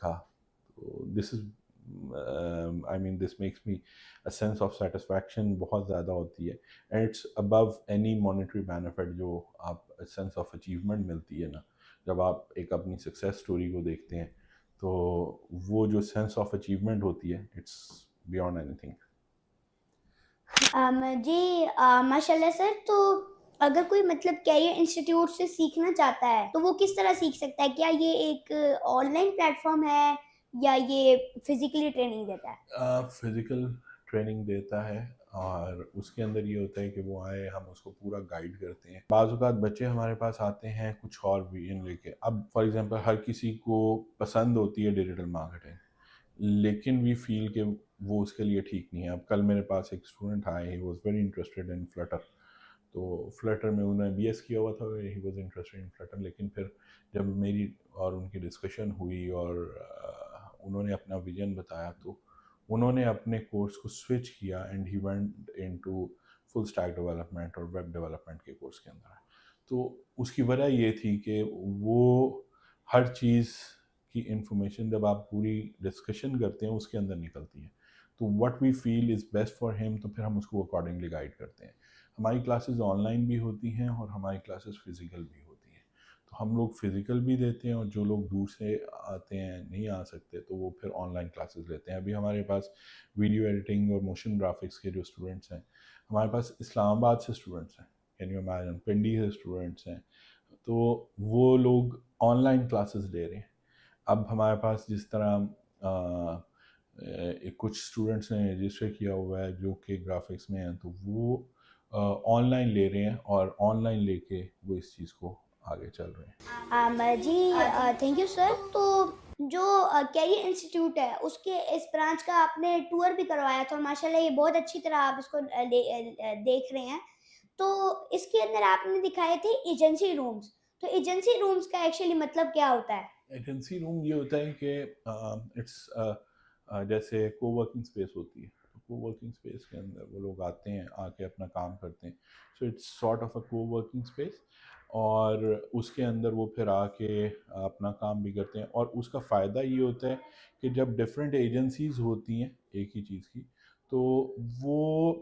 تھا. تو this is I mean this makes me a sense of satisfaction بہت زیادہ ہوتی ہے, and it's above any monetary benefit جو آپ سینس آف اچیومنٹ ملتی ہے نا جب آپ ایک اپنی سکسیس اسٹوری کو دیکھتے ہیں, تو وہ جو سینس آف اچیومنٹ ہوتی ہے اٹس بیونڈ اینی تھنگ. جی ماشاء اللہ سر. تو اگر کوئی مطلب کیریئر انسٹیٹیوٹ سے سیکھنا چاہتا ہے تو وہ کس طرح سیکھ سکتا ہے؟ کیا یہ ایک آن لائن پلیٹ فارم ہے یا یہ فزیکلی ٹریننگ دیتا ہے؟ فزیکل ٹریننگ دیتا ہے, اور اس کے اندر یہ ہوتا ہے کہ وہ آئے, ہم اس کو پورا گائیڈ کرتے ہیں. بعض اوقات بچے ہمارے پاس آتے ہیں کچھ اور ویژن لے کے. اب فار ایگزامپل ہر کسی کو پسند ہوتی ہے ڈیجیٹل مارکیٹنگ, لیکن وی فیل کہ وہ اس کے لیے ٹھیک نہیں ہے. اب کل میرے پاس ایک اسٹوڈنٹ آئے, he was very interested in filter. تو فلٹر میں انہوں نے بی ایس کیا ہوا تھا, he was interested in filter. لیکن پھر جب میری اور ان کی ڈسکشن ہوئی اور انہوں نے اپنا ویژن بتایا, تو انہوں نے اپنے کورس کو سوئچ کیا and he went into full stack development اور ویب ڈیولپمنٹ کے کورس کے اندر. تو اس کی وجہ یہ تھی کہ وہ ہر چیز کی انفارمیشن جب آپ پوری ڈسکشن کرتے ہیں اس کے اندر نکلتی ہے. تو what we feel is best for him, تو پھر ہم اس کو اکارڈنگلی گائیڈ کرتے ہیں. ہماری کلاسز آن لائن بھی ہوتی ہیں اور ہماری کلاسز فزیکل بھی ہوتی ہیں. تو ہم لوگ فزیکل بھی دیتے ہیں, اور جو لوگ دور سے آتے ہیں نہیں آ سکتے تو وہ پھر آن لائن کلاسز لیتے ہیں. ابھی ہمارے پاس ویڈیو ایڈیٹنگ اور موشن گرافکس کے جو اسٹوڈنٹس ہیں ہمارے پاس اسلام آباد سے اسٹوڈنٹس ہیں, کین یو امیجن, پنڈی سے اسٹوڈنٹس ہیں. تو وہ لوگ آن لائن کلاسز لے رہے ہیں. اب ہمارے پاس جس طرح کچھ اسٹوڈنٹس نے رجسٹر کیا ہوا ہے جو کہ گرافکس میں ہیں, تو وہ آن لائن لے رہے ہیں اور آن لائن لے کے وہ اس چیز کو آگے چل رہے ہیں. جی تھینک یو سر. تو جو کیریئر انسٹیٹیوٹ ہے اس کے اس برانچ کا آپ نے ٹور بھی کروایا تھا, اور ماشاء اللہ یہ بہت اچھی طرح آپ اس کو دیکھ رہے ہیں. تو اس کے اندر آپ نے دکھائے تھے ایجنسی رومز. تو ایجنسی رومز کا ایکچولی مطلب کیا ہوتا ہے؟ ایجنسی روم یہ ہوتا ہے کہ اٹس جیسے کو ورکنگ اسپیس ہوتی ہے. تو کو ورکنگ اسپیس کے اندر وہ لوگ آتے ہیں, آ کے اپنا کام کرتے ہیں. سو اٹس سارٹ آف اے کو ورکنگ اسپیس, اور اس کے اندر وہ پھر آ کے اپنا کام بھی کرتے ہیں. اور اس کا فائدہ یہ ہوتا ہے کہ جب ڈفرینٹ ایجنسیز ہوتی ہیں ایک ہی چیز کی, تو وہ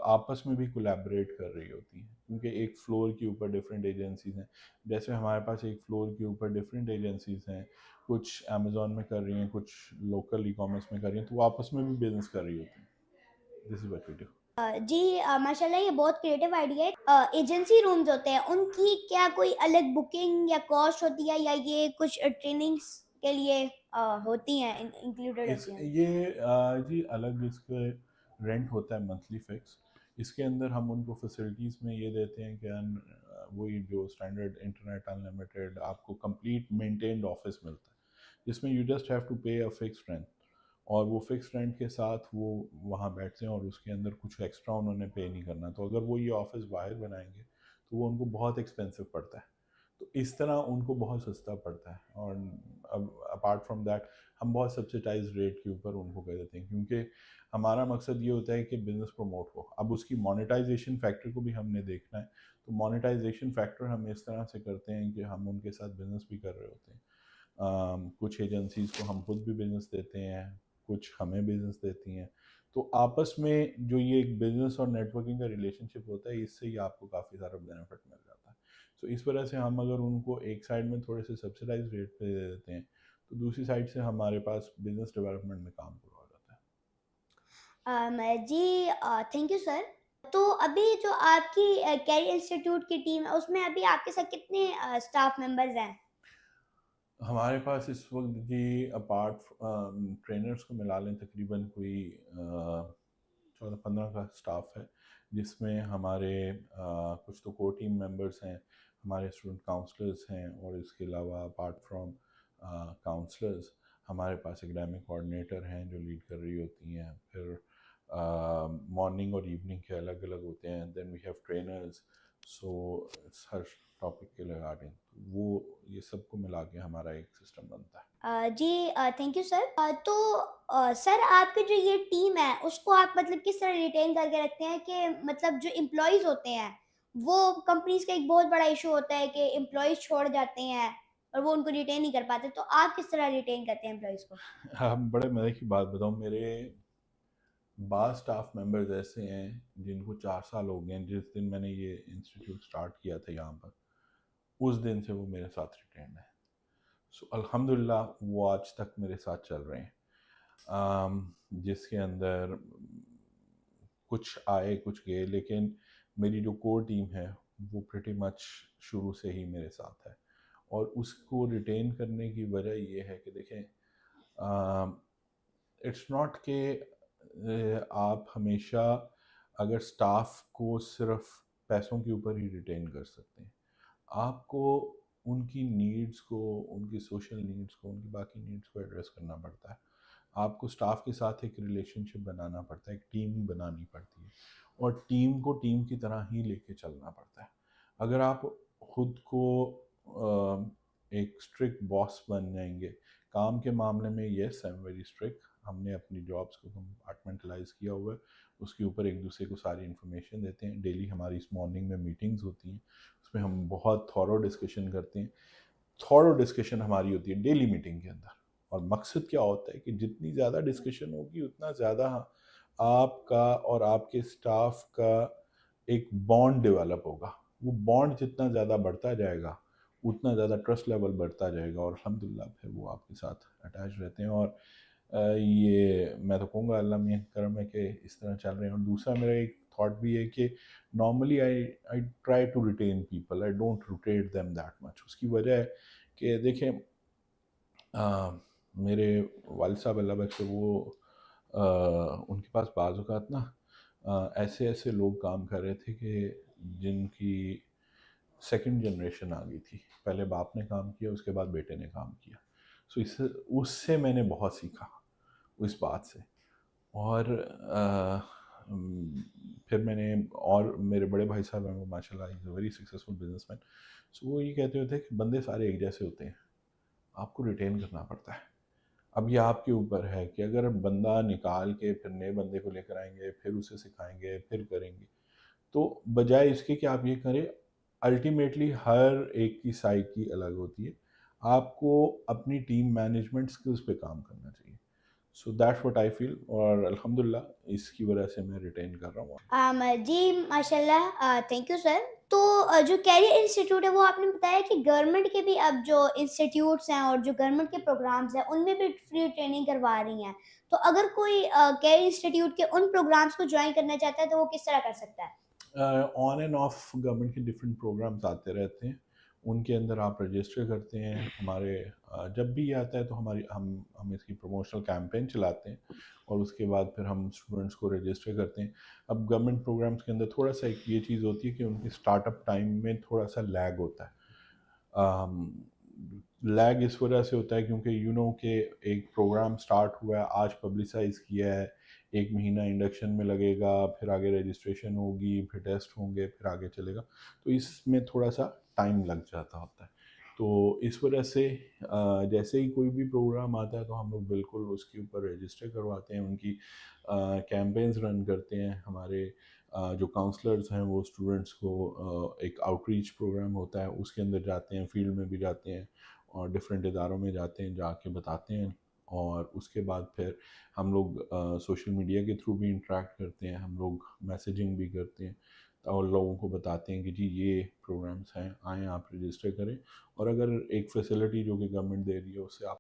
آپس میں بھی کولیبریٹ کر رہی ہوتی ہیں, کیونکہ ایک فلور کے اوپر ڈفرینٹ ایجنسیز ہیں. جیسے ہمارے پاس ایک فلور کے اوپر ڈفرینٹ ایجنسیز ہیں, کچھ امیزون میں کر رہی ہیں, کچھ لوکل ای کامرس میں کر رہی ہیں, تو وہ آپس میں بھی بزنس کر رہی ہوتی ہیں. دس از واٹ وی ڈو. جی ماشاء اللہ یہ بہت کریٹو آئیڈیا ہے. ایجنسی رومز ہوتے ہیں, ان کی کیا کوئی الگ بکنگ یا کاسٹ ہوتی ہے, یا یہ کچھ ٹریننگس کے لیے ہوتی ہیں, انکلوڈیڈ ہوتی ہیں؟ یہ جی الگ اس کے رینٹ ہوتا ہے منتھلی فکس. اس کے اندر ہم ان کو فیسلٹیز میں یہ دیتے ہیں کہ وہی جو اسٹینڈرڈ انٹرنیٹ انلمیٹیڈ آپ کو کمپلیٹ مینٹینڈ آفس ملتا ہے, جس میں you just have to pay a fix rent, اور وہ فکس رینٹ کے ساتھ وہ وہاں بیٹھتے ہیں, اور اس کے اندر کچھ ایکسٹرا انہوں نے پے نہیں کرنا. تو اگر وہ یہ آفس باہر بنائیں گے تو وہ ان کو بہت ایکسپینسو پڑتا ہے. تو اس طرح ان کو بہت سستا پڑتا ہے. اور اب اپارٹ فرام دیٹ ہم بہت سبسڈائز ریٹ کے اوپر ان کو کہہ دیتے ہیں, کیونکہ ہمارا مقصد یہ ہوتا ہے کہ بزنس پروموٹ ہو. اب اس کی مانیٹائزیشن فیکٹر کو بھی ہم نے دیکھنا ہے. تو مانیٹائزیشن فیکٹر ہم اس طرح سے کرتے ہیں کہ ہم ان کے ساتھ بزنس بھی کر رہے ہوتے ہیں. کچھ ایجنسیز کو ہم خود بھی بزنس دیتے ہیں, کچھ ہمیں بزنس دیتی ہیں. تو آپس میں جو یہ ایک بزنس اور نیٹ ورکنگ کا ریلیشن شپ ہوتا ہے, اس سے ہی آپ کو کافی سارا بینیفٹ مل جاتا ہے. سو اس وجہ سے ہم اگر ان کو ایک سائڈ میں تھوڑے سے سبسڈائز ریٹ پہ دے دیتے ہیں, تو دوسری سائڈ سے ہمارے پاس بزنس ڈیولپمنٹ میں کام کروا جاتا ہے. جی تھینک یو سر. تو ابھی جو آپ کی کیریئر انسٹیٹیوٹ کی ٹیم ہے اس میں ابھی آپ کے ساتھ کتنے اسٹاف ممبرز ہیں؟ ہمارے پاس اس وقت جی اپارٹ ٹرینرز کو ملا لیں تقریباً کوئی 14-15 کا اسٹاف ہے, جس میں ہمارے کچھ تو کور ٹیم ممبرس ہیں, ہمارے اسٹوڈنٹ کاؤنسلرز ہیں, اور اس کے علاوہ اپارٹ فرام کاؤنسلرز ہمارے پاس اکیڈیمک کوآرڈینیٹر ہیں جو لیڈ کر رہی ہوتی ہیں. پھر مارننگ اور ایوننگ کے الگ الگ ہوتے ہیں. Then we have trainers. So ہر ٹاپک کے ریگارڈنگ وہ یہ سب کو ملا کے ہمارا ایک سسٹم بنتا ہے. جی تھینک یو سر. تو سر آپ کی جو یہ ٹیم ہے اس کو آپ مطلب کس طرح ریٹین کر کے رکھتے ہیں کہ مطلب جو امپلائیز ہوتے ہیں, وہ کمپنیز کا ایک بہت بڑا ایشو ہوتا ہے کہ امپلائیز چھوڑ جاتے ہیں, اور وہ ان کو ریٹین نہیں کر پاتے، تو آپ کس طرح ریٹین کرتے ہیں امپلائیز کو؟ ہم بڑے مزے کی بات بتاؤں، میرے بعض سٹاف ممبرز ایسے ہیں جن کو 4 سال ہو گئے ہیں، جس دن میں نے یہ انسٹیٹیوٹ سٹارٹ کیا تھا یہاں پر اس دن سے وہ میرے ساتھ ریٹینڈ ہیں. سو الحمدللہ وہ آج تک میرے ساتھ چل رہے ہیں، جس کے اندر کچھ آئے کچھ گئے، لیکن میری جو کور ٹیم ہے وہ پریٹی مچ شروع سے ہی میرے ساتھ ہے. اور اس کو ریٹین کرنے کی وجہ یہ ہے کہ دیکھیں، اٹس ناٹ کہ آپ ہمیشہ اگر سٹاف کو صرف پیسوں کے اوپر ہی ریٹین کر سکتے ہیں. آپ کو ان کی نیڈز کو، ان کی سوشل نیڈز کو، ان کی باقی نیڈز کو ایڈریس کرنا پڑتا ہے. آپ کو سٹاف کے ساتھ ایک ریلیشن شپ بنانا پڑتا ہے، ایک ٹیم بنانی پڑتی ہے، اور ٹیم کو ٹیم کی طرح ہی لے کے چلنا پڑتا ہے. اگر آپ خود کو ایک اسٹرکٹ باس بن جائیں گے کام کے معاملے میں، یس آئی ایم ویری اسٹرکٹ، ہم نے اپنی جابس کو کمپارٹمنٹلائز کیا ہوا ہے، اس کے اوپر ایک دوسرے کو ساری انفارمیشن دیتے ہیں. ڈیلی ہماری اس مارننگ میں میٹنگز ہوتی ہیں، اس میں ہم بہت تھورو ڈسکشن کرتے ہیں. تھورو ڈسکشن ہماری ہوتی ہے ڈیلی میٹنگ کے اندر، اور مقصد کیا ہوتا ہے کہ جتنی زیادہ ڈسکشن ہوگی اتنا زیادہ آپ کا اور آپ کے سٹاف کا ایک بانڈ ڈیولپ ہوگا. وہ بانڈ جتنا زیادہ بڑھتا جائے گا اتنا زیادہ ٹرسٹ لیول بڑھتا جائے گا، اور الحمدللہ پھر وہ آپ کے ساتھ اٹیچ رہتے ہیں. اور یہ میں تو کہوں گا اللہ میں کرم ہے کہ اس طرح چل رہے ہیں. اور دوسرا میرا ایک تھاٹ بھی ہے کہ normally I try to retain people, I don't rotate them that much. اس کی وجہ ہے کہ دیکھیں میرے والد صاحب اللہ بخش، وہ ان کے پاس بعض اوقات نا ایسے ایسے لوگ کام کر رہے تھے کہ جن کی سیکنڈ جنریشن آ گئی تھی. پہلے باپ نے کام کیا، اس کے بعد بیٹے نے کام کیا. سو اس سے میں نے بہت سیکھا اس بات سے. اور پھر میں نے، اور میرے بڑے بھائی صاحب ہیں وہ ماشاء اللہ is a very successful business man. So وہ یہ کہتے ہوتے ہیں کہ بندے سارے ایک جیسے ہوتے ہیں، آپ کو ریٹین کرنا پڑتا ہے. اب یہ آپ کے اوپر ہے کہ اگر بندہ نکال کے پھر نئے بندے کو لے کر آئیں گے، پھر اسے سکھائیں گے، پھر کریں گے، تو بجائے اس کے کہ آپ یہ کریں، الٹیمیٹلی ہر ایک کی سائیکی الگ ہوتی ہے. آپ کو اپنی ٹیم مینجمنٹ سکلز پہ کام کرنا چاہیے. سو دیٹس واٹ آئی فیل، اور الحمدللہ اس کی وجہ سے میں ریٹین کر رہا ہوں. جی ماشاء اللہ، تھینک یو سر. تو جو کیریئر انسٹیٹیوٹ ہے وہ آپ نے بتایا کہ گورنمنٹ کے بھی اب جو انسٹیٹیوٹس ہیں اور جو گورنمنٹ کے پروگرامز ہیں ان میں بھی فری ٹریننگ کروا رہی ہیں. تو اگر کوئی کیریئر انسٹیٹیوٹ کے ان پروگرامز کو جوائن کرنا چاہتا ہے تو وہ کس طرح کر سکتا ہے؟ آن اینڈ آف گورنمنٹ کے ڈفرینٹ پروگرامز آتے رہتے ہیں، ان کے اندر آپ رجسٹر کرتے ہیں. ہمارے جب بھی یہ آتا ہے تو ہم اس کی پروموشنل کیمپین چلاتے ہیں، اور اس کے بعد پھر ہم اسٹوڈنٹس کو رجسٹر کرتے ہیں. اب گورنمنٹ پروگرامز کے اندر تھوڑا سا ایک یہ چیز ہوتی ہے کہ ان کی اسٹارٹ اپ ٹائم میں تھوڑا سا لیگ ہوتا ہے. لیگ اس وجہ سے ہوتا ہے کیونکہ کہ ایک پروگرام سٹارٹ ہوا ہے، آج پبلسائز کیا ہے، 1 مہینہ انڈکشن میں لگے گا، پھر آگے رجسٹریشن ہوگی، پھر ٹیسٹ ہوں گے، پھر آگے چلے گا. تو اس میں تھوڑا سا ٹائم لگ جاتا ہوتا ہے. تو اس وجہ سے جیسے ہی کوئی بھی پروگرام آتا ہے تو ہم لوگ بالکل اس کے اوپر رجسٹر کرواتے ہیں، ان کی کیمپینز رن کرتے ہیں. ہمارے جو کاؤنسلرز ہیں وہ اسٹوڈنٹس کو ایک آؤٹ ریچ پروگرام ہوتا ہے، اس کے اندر جاتے ہیں، فیلڈ میں بھی جاتے ہیں، اور ڈفرینٹ اداروں میں جاتے ہیں، جا کے بتاتے ہیں. اور اس کے بعد پھر ہم لوگ سوشل میڈیا کے تھرو بھی انٹریکٹ کرتے ہیں، ہم لوگ میسیجنگ بھی کرتے ہیں، اور لوگوں کو بتاتے ہیں کہ جی یہ پروگرامز ہیں، آئیں آپ رجسٹر کریں. اور اگر ایک فیسلٹی جو کہ گورنمنٹ دے رہی ہے اس سے آپ